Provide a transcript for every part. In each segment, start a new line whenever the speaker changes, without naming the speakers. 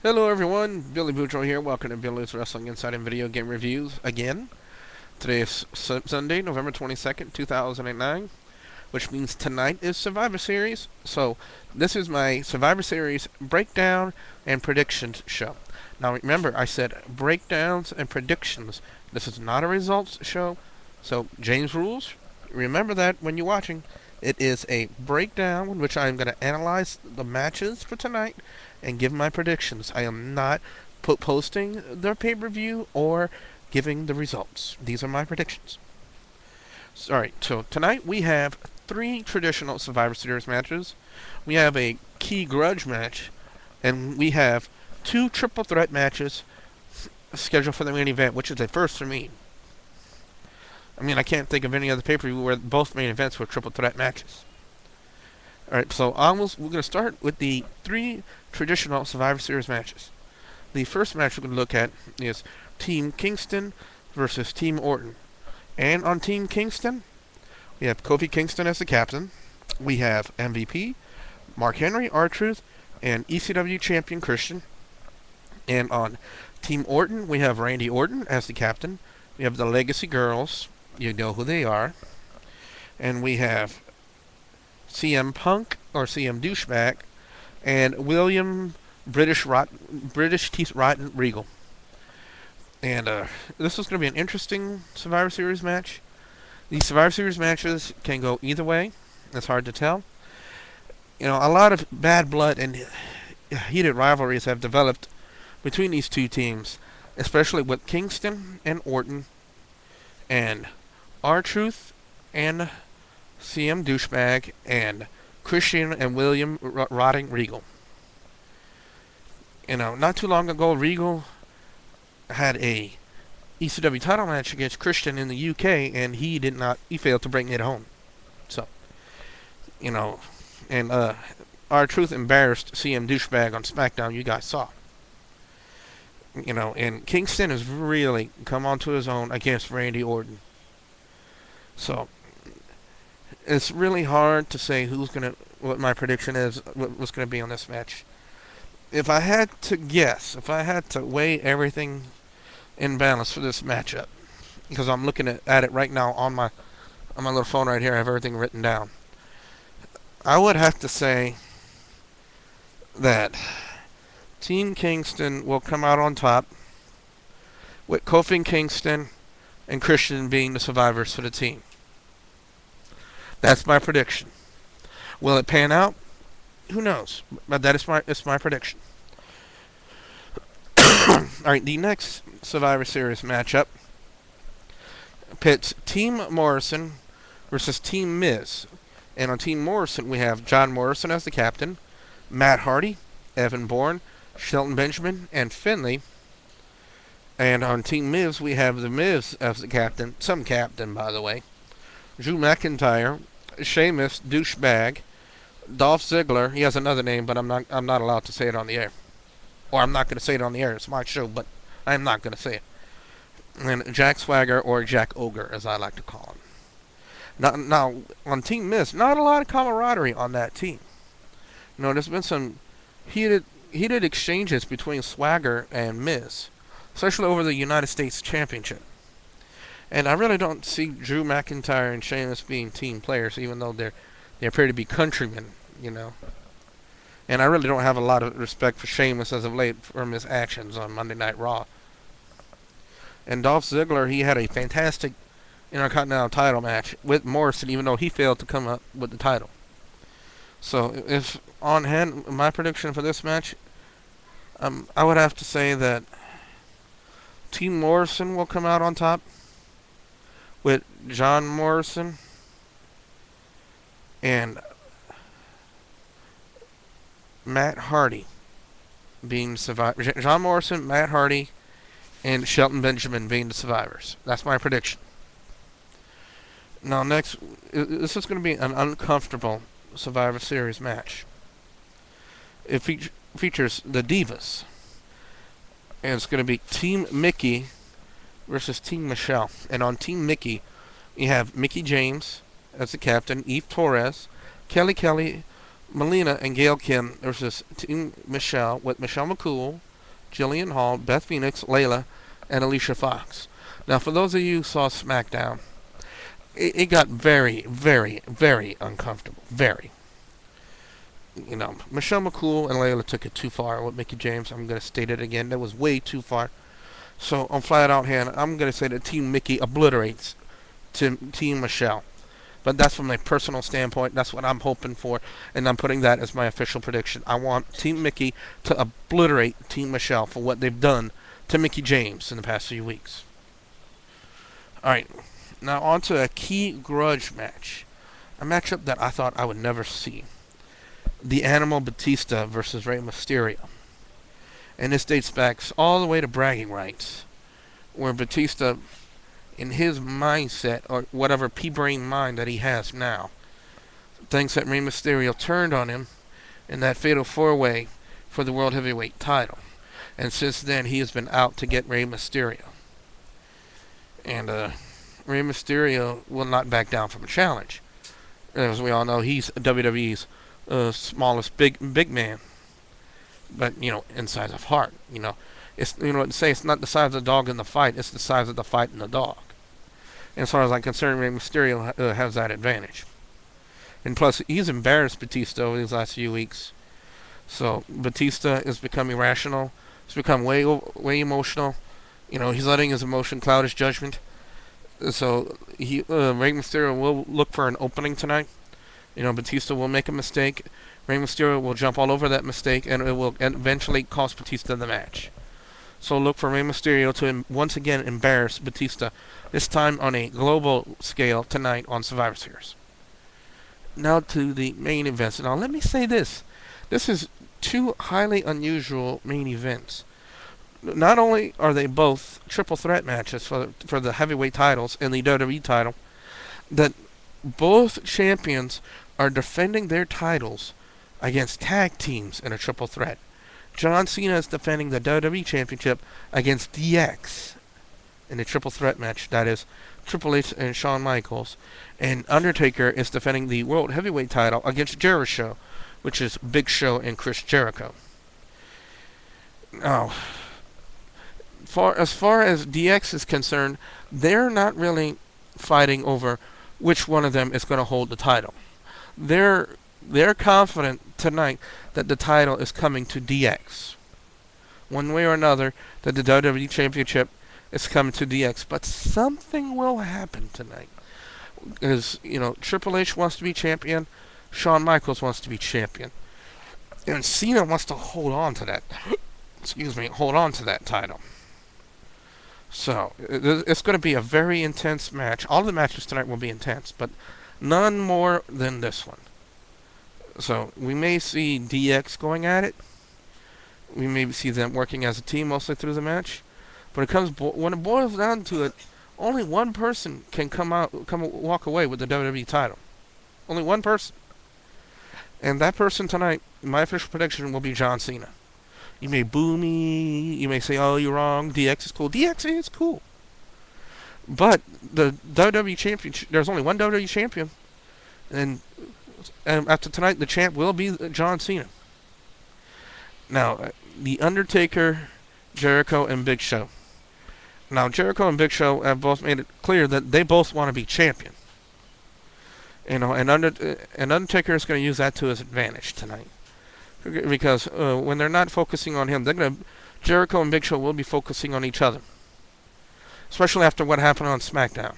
Hello everyone, Billy Boudreaux here. Welcome to Billy's Wrestling Inside and Video Game Reviews again. Today is Sunday, November 22nd, 2009, which means tonight is Survivor Series. So this is my Survivor Series breakdown and predictions show. Now remember, I said breakdowns and predictions. This is not a results show. So James rules. Remember that when you're watching. It is a breakdown in which I'm going to analyze the matches for tonight and give my predictions. I am not posting the pay-per-view or giving the results. These are my predictions. Alright, so tonight we have 3 traditional Survivor Series matches. We have a key grudge match, and we have 2 triple threat matches scheduled for the main event, which is a first for me. I mean, I can't think of any other pay-per-view where both main events were triple threat matches. Alright, so we're going to start with the 3 traditional Survivor Series matches. The first match we're going to look at is Team Kingston versus Team Orton. And on Team Kingston, we have Kofi Kingston as the captain. We have MVP, Mark Henry, R-Truth, and ECW champion Christian. And on Team Orton, we have Randy Orton as the captain. We have the Legacy Girls. You know who they are. And we have CM Punk, or CM Douchebag, and William British Teeth Rotten Regal. And this is going to be an interesting Survivor Series match. These Survivor Series matches can go either way. It's hard to tell. You know, a lot of bad blood and heated rivalries have developed between these two teams, especially with Kingston and Orton, and R-Truth and CM Douchebag, and Christian and William Rotting Regal. You know, not too long ago, Regal had a ECW title match against Christian in the UK, and he failed to bring it home. So, you know, and R-Truth embarrassed CM Douchebag on SmackDown, you guys saw. You know, and Kingston has really come onto his own against Randy Orton. So, it's really hard to say what my prediction is, what's going to be on this match. If I had to guess, if I had to weigh everything in balance for this matchup, because I'm looking at it right now on my little phone right here, I have everything written down. I would have to say that Team Kingston will come out on top, with Kofi Kingston and Christian being the survivors for the team. That's my prediction. Will it pan out? Who knows? But that is my prediction. Alright, the next Survivor Series matchup pits Team Morrison versus Team Miz. And on Team Morrison, we have John Morrison as the captain, Matt Hardy, Evan Bourne, Shelton Benjamin, and Finlay. And on Team Miz, we have The Miz as the captain, some captain, by the way, Drew McIntyre, Sheamus, Douchebag, Dolph Ziggler. He has another name, but I'm not allowed to say it on the air. Or I'm not going to say it on the air. It's my show, but I'm not going to say it. And Jack Swagger, or Jack Ogre, as I like to call him. Now, on Team Miz, not a lot of camaraderie on that team. You know, there's been some heated exchanges between Swagger and Miz, especially over the United States Championship. And I really don't see Drew McIntyre and Sheamus being team players, even though they appear to be countrymen, you know. And I really don't have a lot of respect for Sheamus as of late from his actions on Monday Night Raw. And Dolph Ziggler, he had a fantastic Intercontinental title match with Morrison, even though he failed to come up with the title. So, if on hand, my prediction for this match, I would have to say that Team Morrison will come out on top, with John Morrison and Matt Hardy being the survivors. John Morrison, Matt Hardy, and Shelton Benjamin being the survivors. That's my prediction. Now next, this is going to be an uncomfortable Survivor Series match. It features the Divas. And it's going to be Team Mickey versus Team Michelle. And on Team Mickey, you have Mickey James as the captain, Eve Torres, Kelly, Melina, and Gail Kim versus Team Michelle with Michelle McCool, Jillian Hall, Beth Phoenix, Layla, and Alicia Fox. Now, for those of you who saw SmackDown, it got very, very, very uncomfortable. Very. You know, Michelle McCool and Layla took it too far with Mickie James. I'm going to state it again. That was way too far. So, on flat out hand, I'm going to say that Team Mickie obliterates Team Michelle. But that's from a personal standpoint. That's what I'm hoping for. And I'm putting that as my official prediction. I want Team Mickie to obliterate Team Michelle for what they've done to Mickie James in the past few weeks. Alright. Now on to a key grudge match. A matchup that I thought I would never see. The Animal Batista versus Rey Mysterio. And this dates back all the way to bragging rights. Where Batista, in his mindset, or whatever pea-brain mind that he has now, thinks that Rey Mysterio turned on him in that fatal four-way for the World Heavyweight title. And since then, he has been out to get Rey Mysterio. And Rey Mysterio will not back down from a challenge. As we all know, he's WWE's smallest big man. But, you know, in size of heart, you know. It's, you know what to say, it's not the size of the dog in the fight, it's the size of the fight in the dog. And as far as I'm concerned, Rey Mysterio has that advantage. And plus, he's embarrassed Batista over these last few weeks. So, Batista is becoming irrational. He's become way emotional. You know, he's letting his emotion cloud his judgment. So, Rey Mysterio will look for an opening tonight. You know, Batista will make a mistake. Rey Mysterio will jump all over that mistake, and it will eventually cost Batista the match. So look for Rey Mysterio to once again embarrass Batista, this time on a global scale tonight on Survivor Series. Now to the main events. Now let me say this. This is two highly unusual main events. Not only are they both triple threat matches for the heavyweight titles and the WWE title, that both champions are defending their titles against tag teams in a triple threat. John Cena is defending the WWE Championship against DX in a triple threat match. That is Triple H and Shawn Michaels. And Undertaker is defending the World Heavyweight title against Jericho, which is Big Show and Chris Jericho. Now, as far as DX is concerned, they're not really fighting over which one of them is going to hold the title. They're confident tonight that the title is coming to DX. One way or another, that the WWE Championship is coming to DX. But something will happen tonight. Because, you know, Triple H wants to be champion. Shawn Michaels wants to be champion. And Cena wants to hold on to that. Hold on to that title. So, it's going to be a very intense match. All the matches tonight will be intense, but none more than this one. So, we may see DX going at it. We may see them working as a team mostly through the match. But when it boils down to it, only one person can walk away with the WWE title. Only one person. And that person tonight, my official prediction, will be John Cena. You may boo me. You may say, oh, you're wrong. DX is cool. DX is cool. But the WWE Championship, there's only one WWE Champion. And after tonight, the champ will be John Cena. Now, The Undertaker, Jericho, and Big Show. Now, Jericho and Big Show have both made it clear that they both want to be champion. You know, and Undertaker is going to use that to his advantage tonight. Because when they're not focusing on him, Jericho and Big Show will be focusing on each other. Especially after what happened on SmackDown.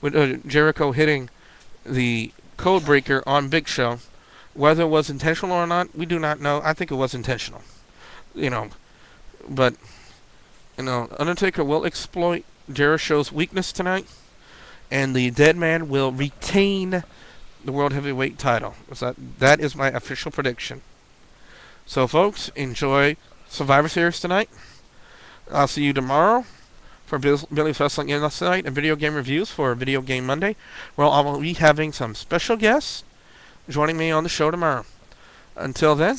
With Jericho hitting the code breaker on Big Show. Whether it was intentional or not, we do not know. I think it was intentional. You know, but, you know, Undertaker will exploit Jericho's weakness tonight. And the Dead Man will retain the World Heavyweight title. So that is my official prediction. So, folks, enjoy Survivor Series tonight. I'll see you tomorrow for Billy's Wrestling Insite and video game reviews for Video Game Monday, where I will be having some special guests joining me on the show tomorrow. Until then,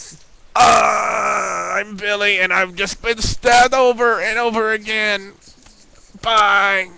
I'm Billy, and I've just been stabbed over and over again. Bye.